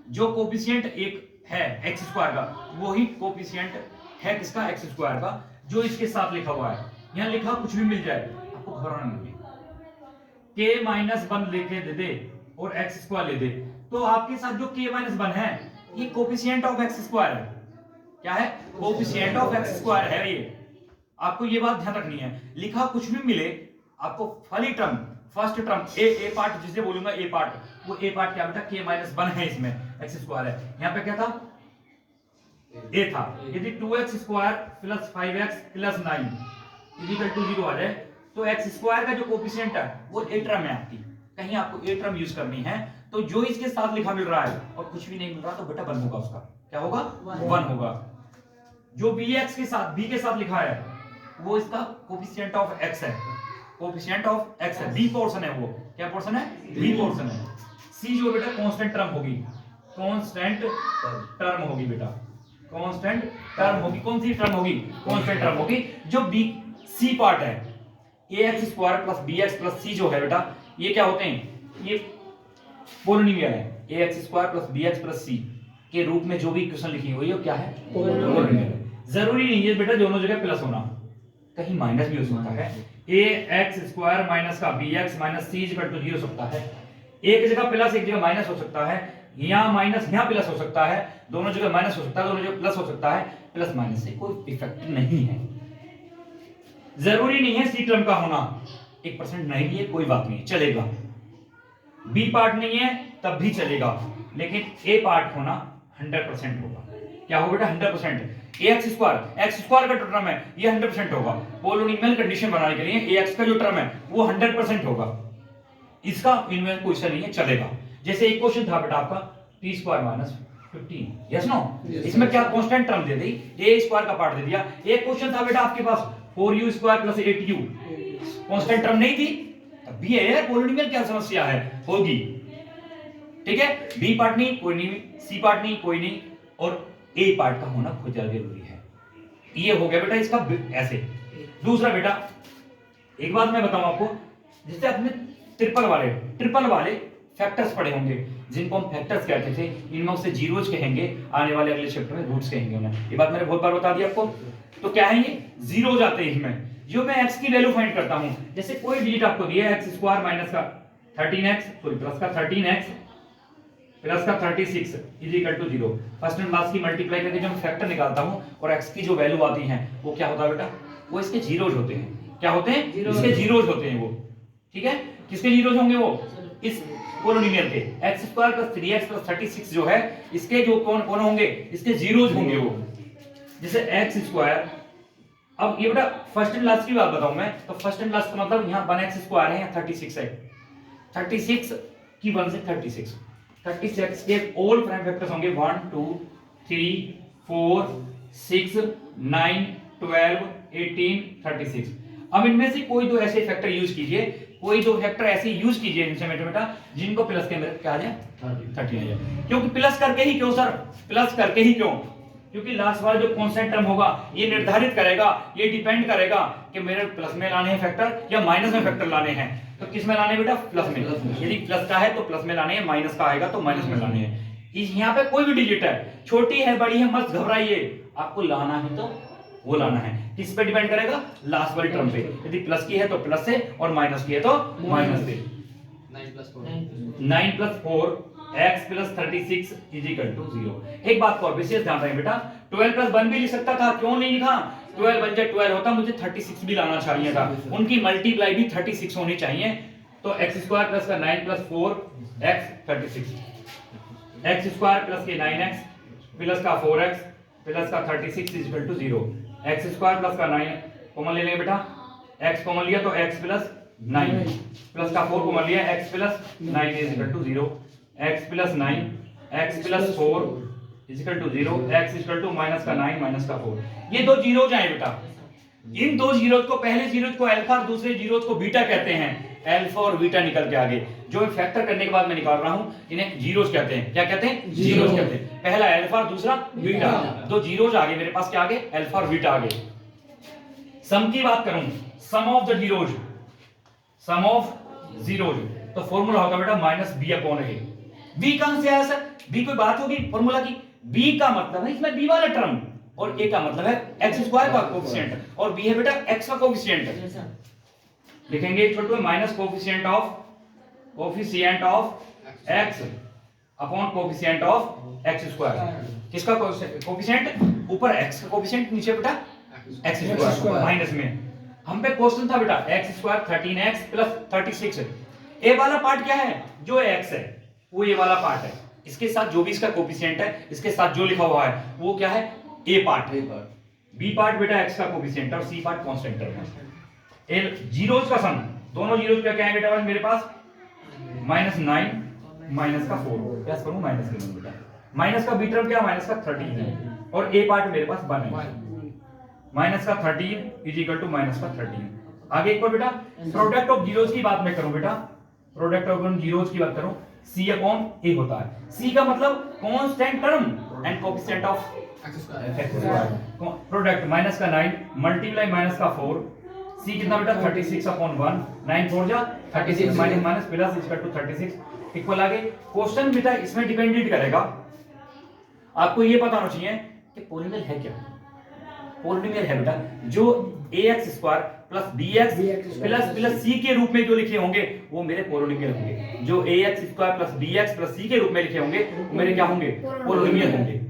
जो कोफिशिएंट एक है एक्स स्क्वायर का, वही कोफिशिएंट है किसका, एक्स स्क्वायर का, जो इसके साथ लिखा हुआ है। यहां लिखा कुछ भी मिल जाए आपको घबराना नहीं है, के माइनस वन लेके दे दे और एक्स स्क्वायर ले दे, तो आपके साथ जो के माइनस वन है ये कोफिशिएंट ऑफ एक्स स्क्वायर है। क्या है, कोफिशिएंट ऑफ एक्स स्क्वायर है ये। आपको ये बात ध्यान रखनी है, लिखा कुछ भी मिले आपको फली टर्म, फर्स्ट टर्म ए पार्ट जिसे बोलूंगा ए पार्ट, वो ए पार्ट क्या बेटा के माइनस वन है, इसमें एक्स स्क्वायर है। यहां पे क्या था, ए था। यदि 2x square plus 5x plus 9 equal to 0 आ जाए तो एक्स स्क्वायर का जो कोफिशिएंट है वो ए टर्म है आपकी, कहीं आपको ए टर्म यूज करनी है, तो जो इसके साथ लिखा मिल रहा है और कुछ भी नहीं मिल रहा तो बेटा 1 होगा, उसका क्या होगा 1 होगा। जो bx के साथ b के साथ लिखा है वो इसका कोफिशिएंट ऑफ x है, कोफिशिएंट ऑफ x है, b पोर्शन है, वो क्या पोर्शन है, b पोर्शन है। c जो बेटा कांस्टेंट टर्म होगी, कांस्टेंट टर्म होगी बेटा, कांस्टेंट टर्म होगी। कौन सी टर्म होगी, कांस्टेंट टर्म होगी। जो b c पार्ट है ax square plus bx plus c जो है बेटा, ये क्या होते हैं, ये पोलिनोमियल है। ax square plus bx plus c के रूप में जो भी इक्वेशन लिखी हुई है क्या है, पोलिनोमियल है। जरूरी नहीं है बेटा दोनों जगह प्लस होना, कहीं माइनस भी हो सकता है। ax स्क्वायर माइनस का bx minus c equal to 0 हो सकता है, एक जगह प्लस एक जगह माइनस हो सकता है, यहां माइनस यहां प्लस हो सकता है, दोनों जगह माइनस हो सकता है, दोनों जगह प्लस हो सकता है। प्लस माइनस से कोई इफेक्ट नहीं है, जरूरी नहीं है सी टर्म का होना, 1% नहीं है कोई बात नहीं चलेगा, बी पार्ट नहीं है तब भी चलेगा, लेकिन ए पार्ट होना 100% होगा। क्या होगा बेटा 100%। एक्स स्क्वायर का जो टर्म है ये 100% होगा। पोलिनोमियल कंडीशन बनाने के लिए एक्स का जो टर्म है वो 100% होगा, इसका इनमें क्वेश्चन नहीं है चलेगा। जैसे एक क्वेश्चन था बेटा आपका T square minus 15, yes no, इसमें क्या कांस्टेंट टर्म दे दी, ए स्क्वायर का पार्ट दे दिया। एक क्वेश्चन था बेटा आपके पास 4u square plus 8u, constant term नहीं थी, तब भी है पोलिनोमियल क्या समस्या है, होगी। ठीक है, बी पार्ट नहीं कोई नहीं, सी पार्ट नहीं कोई नहीं, और ए पार्ट का होना बहुत ज्यादा जरूरी है। ये हो गया बेटा इसका ऐसे। दूसरा बेटा एक बात मैं बताऊं आपको, जैसे आपने ट्रिपल वाले फैक्टर्स पढ़े होंगे, जिनको हम फैक्टर्स कहते थे, इनमें से जीरोज कहेंगे, आने वाले अगले चैप्टर में रूट्स कहेंगे उन्हें। ये बात मैंने बहुत बार बता दी आपको। तो क्या है ये जीरोज आते हैं इसमें, जो मैं x की वैल्यू फाइंड करता हूं, जैसे कोई डिजिट आपको दिया है x स्क्वायर माइनस का 13x सॉरी प्लस का 13x प्लस का 36 is equal to 0, first and last की मल्टीप्लाई करके जब मैं फैक्टर निकालता हूं और x की जो वैल्यू आती है वो क्या होता है बेटा, वो इसके जीरोज होते हैं। क्या होते हैं, इसके जीरोज होते हैं वो। ठीक है, किसके जीरोज होंगे वो, इस पोलिनोमियल के x square plus 3x plus 36 जो है इसके जो कौन कौन होंगे, इसके जीरोज होंगे वो। जैसे x स्क्वायर, अब ये बेटा फर्स्ट एंड लास्ट की बात बताऊं मैं, तो फर्स्ट एंड लास्ट का मतलब यहां 1x स्क्वायर है, यहां 36 है, 36 की 1 से 36 के ऑल प्राइम फैक्टर्स होंगे 1 2 3 4 6 9 12 18 36। अब इनमें से कोई दो ऐसे फैक्टर यूज कीजिए, कोई दो फैक्टर ऐसे यूज कीजिए इनसे बेटा जिनको प्लस के अंदर क्या आ जाए 30 आ जाए। क्योंकि प्लस करके ही क्यों सर, प्लस करके ही क्यों, क्योंकि लास्ट वाला जो कांस्टेंट टर्म होगा ये निर्धारित करेगा, ये डिपेंड करेगा कि मेरे प्लस में लाने हैं फैक्टर या माइनस में फैक्टर लाने हैं। तो किस में लाने हैं बेटा, प्लस में। यदि प्लस का है तो प्लस में लाने हैं, माइनस का आएगा तो माइनस में लाने हैं। यहाँ पे कोई भी डिजिट है, छोटी है बड़ी है मत घबराइए, आपको लाना है तो वो लाना है। किस पे डिपेंड करेगा, लास्ट वाली टर्म पे। यदि प्लस की है तो प्लस से और माइनस की है तो माइनस से। 9 plus 4 x plus 36 is equal to 0। एक बात को विशेष ध्यान रखें बेटा, 12 प्लस 1 भी लिख सकता था, क्यों नहीं लिखा, 12 बन जाए 12 होता, मुझे 36 भी लाना चाहिए था, उनकी मल्टीप्लाई भी 36 होनी चाहिए। तो x स्क्वायर प्लस का 9 plus 4 x 36, x square plus के 9x प्लस का 4x प्लस का 36 is equal to 0। x square plus का 9 कॉमन ले लेंगे बेटा, x कॉमन लिया तो x प्लस 9 प्लस का 4 कॉमन लिया, x plus 9 is equal to 0, x plus 9 x plus 4 is equal to 0, x is equal to minus का 9 माइनस का 4। ये दो जीरोज आए बेटा, इन दो जीरोज को, पहले जीरोज को अल्फा और दूसरे जीरोज को बीटा कहते हैं। अल्फा और बीटा निकल के आगे जो मैं फैक्टर करने के बाद मैं निकाल रहा हूं, इन्हें जीरोज कहते हैं। क्या कहते हैं, जीरोज कहते हैं। पहला अल्फा और दूसरा बीटा, दो जीरोज आगे मेरे पास, क्या आगे, अल्फा और बीटा आगे। सम की बात करूं, sum of the zeros, sum of zeros, तो फॉर्मूला होगा बेटा minus b upon a. B कहां से आया सर? बी कोई बात होगी फॉर्मूला की? बी का मतलब है इसमें बी वाला टर्म, और ए का मतलब है एक्स स्क्वायर का कोफिशिएंट, और बी है बेटा एक्स का कोफिशिएंट। लिखेंगे Chhotu minus coefficient of x upon coefficient of x square. किसका कोफिशिएंट? ऊपर एक्स का कोफिशिएंट, नीचे बेटा एक्स स्क्वायर माइनस में। हम पे क्वेश्चन था बेटा एक्स स्क्वायर 13x प्लस 36। ए वाला पार्ट क्या है? जो एक्स है वो ये वाला पार्ट है, इसके साथ जो भी इसका कोफिशिएंट है, इसके साथ जो लिखा हुआ है वो क्या है? ए पार्ट। बी पार्ट बेटा एक्स का कोफिशिएंट और सी पार्ट कांस्टेंट है। ए जीरोस का सम, दोनों जीरोस का क्या है बेटा मेरे पास? -9 माइनस का 4, प्लस करूं माइनस करूं बेटा, माइनस का बी टर्म क्या? माइनस का 13 है, और ए पार्ट मेरे पास 1 है। माइनस का 13 इज इक्वल टू माइनस का 13। आगे एक बार बेटा प्रोडक्ट ऑफ जीरोस की बात मैं करूं बेटा, प्रोडक्ट ऑफ जीरोस की बात करूं, सी अपॉन ए होता है। सी का मतलब constant term and coefficient of x square. Product minus का 9 मल्टीप्लाई माइनस का 4, सी कितना बेटा? 36 अपॉन 1, 9 4 जा 36 minus minus plus equal to 36 equal. आगे क्वेश्चन बेटा इसमें डिपेंडेंट करेगा, आपको ये पता होना चाहिए कि पॉलिनोमियल है क्या। पॉलिनोमियल है बेटा जो ax square plus bx plus c के रूप में जो लिखे होंगे वो मेरे पॉलिनोमियल होंगे। जो ax square plus bx plus c के रूप में लिखे होंगे वो मेरे क्या होंगे? पॉलिनोमियल होंगे।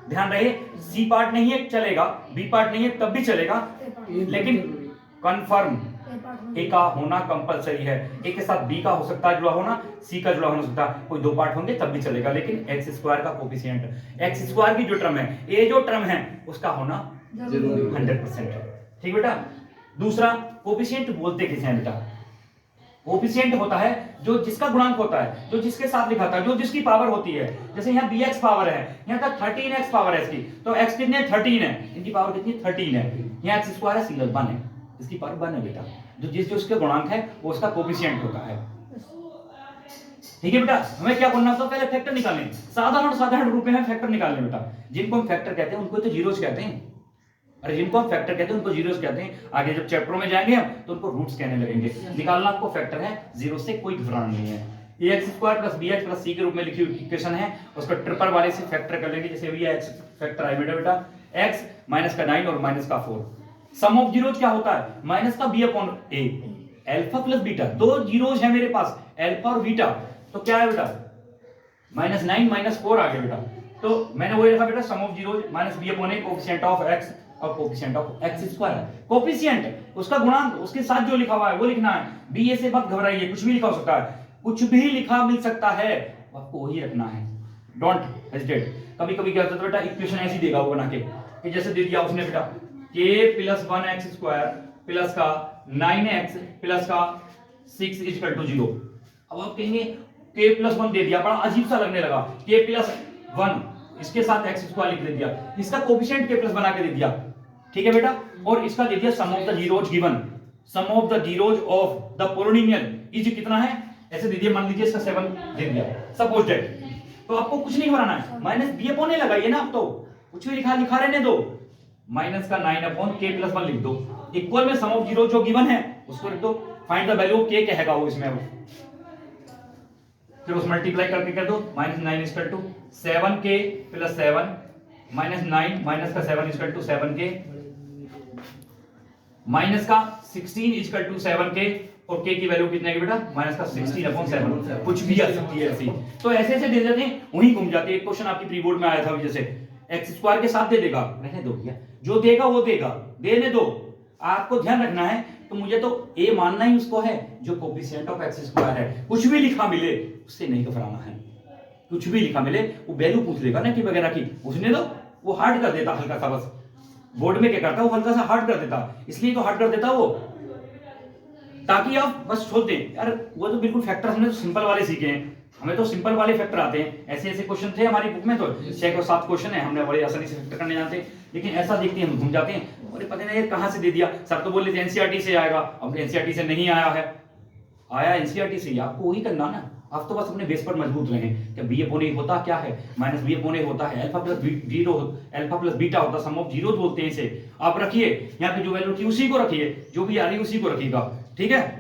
ध्यान रहे c पार्ट नहीं है चलेगा, b पार्ट नहीं है तब भी चलेगा, लेकिन कंफर्म ए का होना कंपलसरी है। ए के साथ बी का हो सकता है जुड़ा होना, सी का जुड़ा होना सकता है, कोई दो पार्ट होंगे तब भी चलेगा, लेकिन एक्स स्क्वायर का कोफिशिएंट, एक्स स्क्वायर की जो टर्म है, ए जो टर्म है उसका होना 100% है। ठीक बेटा। दूसरा कोफिशिएंट बोलते किसे हैं बेटा? कोफिशिएंट होता है जो जिसका गुणांक होता है, जो जिसके साथ लिखा था, जो जिसकी पावर होती है। जैसे यहाँ bx पावर है, यहाँ तक 13x पावर है इसकी, तो x कितने? 13 है, इनकी पावर कितनी? 13 है। यहाँ एक्स स्क्वायर है, सिंगल 1 है, इसकी पावर 1 है बेटा। जो जिस उसके गुणांक है वो उसका कोफिशिएंट होता है। ठीक है बेटा। हमें क्या करना होता है? पहले फैक्टर निकालने, साधारण रूप में फैक्टर निकालने बेटा। जिनको हम फैक्टर कहते हैं उनको तो जीरोस कहते हैं, और जिनको हम फैक्टर कहते हैं उनको जीरोस कहते हैं। आगे जब चैप्टरों में जाएंगे हम तो उनको रूट्स कहने लगेंगे। निकालना आपको फैक्टर है, जीरो से कोई घबराना नहीं है। ax square plus bx plus c के रूप में लिखी हुई इक्वेशन है, उसको ट्रिपल वाले से फैक्टर कर लेंगे। जैसे ये x फैक्टर है बेटा x माइनस का 9 और माइनस का 4। सम ऑफ जीरोस क्या होता है? माइनस का b upon a, alpha plus beta. दो जीरोस है मेरे पास, अल्फा और बीटा, तो क्या है बेटा? -9 माइनस 4 आ गया बेटा। तो मैंने वही लिखा बेटा sum of zeros minus b upon a coefficient of x और coefficient of x square. Coefficient उसका गुणांक, उसके साथ जो लिखा हुआ है वो लिखना है। b a से मत घबराइए, कुछ भी लिखा हो सकता है, कुछ भी लिखा मिल सकता है, आपको वही रखना है। Don't hesitate. कभी कभी क्या होता है बेटा, इक्वेशन ऐसी देगा वो बना के कि जैसे दे दिया उसने बेटा k plus 1x square plus का 9x प्लस का 6 इक्वल टू 0। अब आप कहेंगे k प्लस 1 दे दिया, बड़ा अजीब सा लगने लगा। k प्लस 1 इसके साथ x स्क्वायर लिख दे दिया, इसका कोएफिशिएंट k प्लस बना के दे दिया। ठीक है बेटा। और इसका दे दिया sum of the zeros given, sum of the zeros of the polynomial is कितना है ऐसे दे दिया। मान लीजिए इसका 7 दे दिया सपोज दैट, तो आपको कुछ नहीं बनाना है, माइनस b अपॉन a लगाइए ना। आप तो कुछ भी लिखा रहने दो, माइनस का 9 अपॉन k प्लस 1 लिख दो, इक्वल में सम ऑफ जीरो जो गिवन है उसको लिख दो। Find the value of k कहेगा वो इसमें, फिर उस मल्टीप्लाई करके कर दो। -9 equal to 7k plus 7 minus 9 minus का 7 इक्वल टू 7k माइनस का 16 इक्वल टू 7k, और k की वैल्यू कितनी है बेटा? माइनस का 16 अपॉन 7। कुछ भी आ सकती है ऐसी, तो ऐसे ऐसे दे देते हैं, वहीं घूम जाती है। एक क्वेश्चन आपकी प्री बोर्ड में आया था, जैसे एक्स स्क्वायर के साथ दे देगा, रहने दो भैया, जो देगा वो देगा, देने दो। आपको ध्यान रखना है, तो मुझे तो ए मानना ही उसको है जो कोएफिशिएंट ऑफ एक्स स्क्वायर है। कुछ भी लिखा मिले उससे नहीं घबराना है, कुछ भी लिखा मिले वो वैल्यू पूछ लेगा ना कि वगैरह की, उसने तो वो हार्ड कर देता हल्का सा, बस बोर्ड में क्या करता वो हल्का सा हार्ड कर देता, इसलिए तो हार्ड कर देता वो, ताकि आप बस सोच दें यार वो तो बिल्कुल फैक्टर हमने तो सिंपल वाले सीखे हैं, हमें तो सिंपल वाले फैक्टर आते हैं। ऐसे ऐसे क्वेश्चन थे हमारी बुक में, तो 6 और 7 क्वेश्चन है, हमने बड़े आसानी से फैक्टर करने जानते हैं। लेकिन ऐसा देखते हैं हम घूम जाते हैं, और पता नहीं कहां से दे दिया। सर तो बोले एनसीईआरटी से आएगा, अब एनसीईआरटी से नहीं आया है, आया एनसीईआरटी से, आपको वही करना ना। आप तो बस अपने बेस पर मजबूत रहें कि बी अपॉन ए होता क्या है, माइनस बी अपॉन ए होता है alpha plus zero, alpha plus beta होता है, सम ऑफ जीरोस बोलते हैं इसे। आप रखिए यहाँ पे जो वैल्यू रखी उसी को रखिए, जो भी आ रही है उसी को रखिएगा, ठीक है।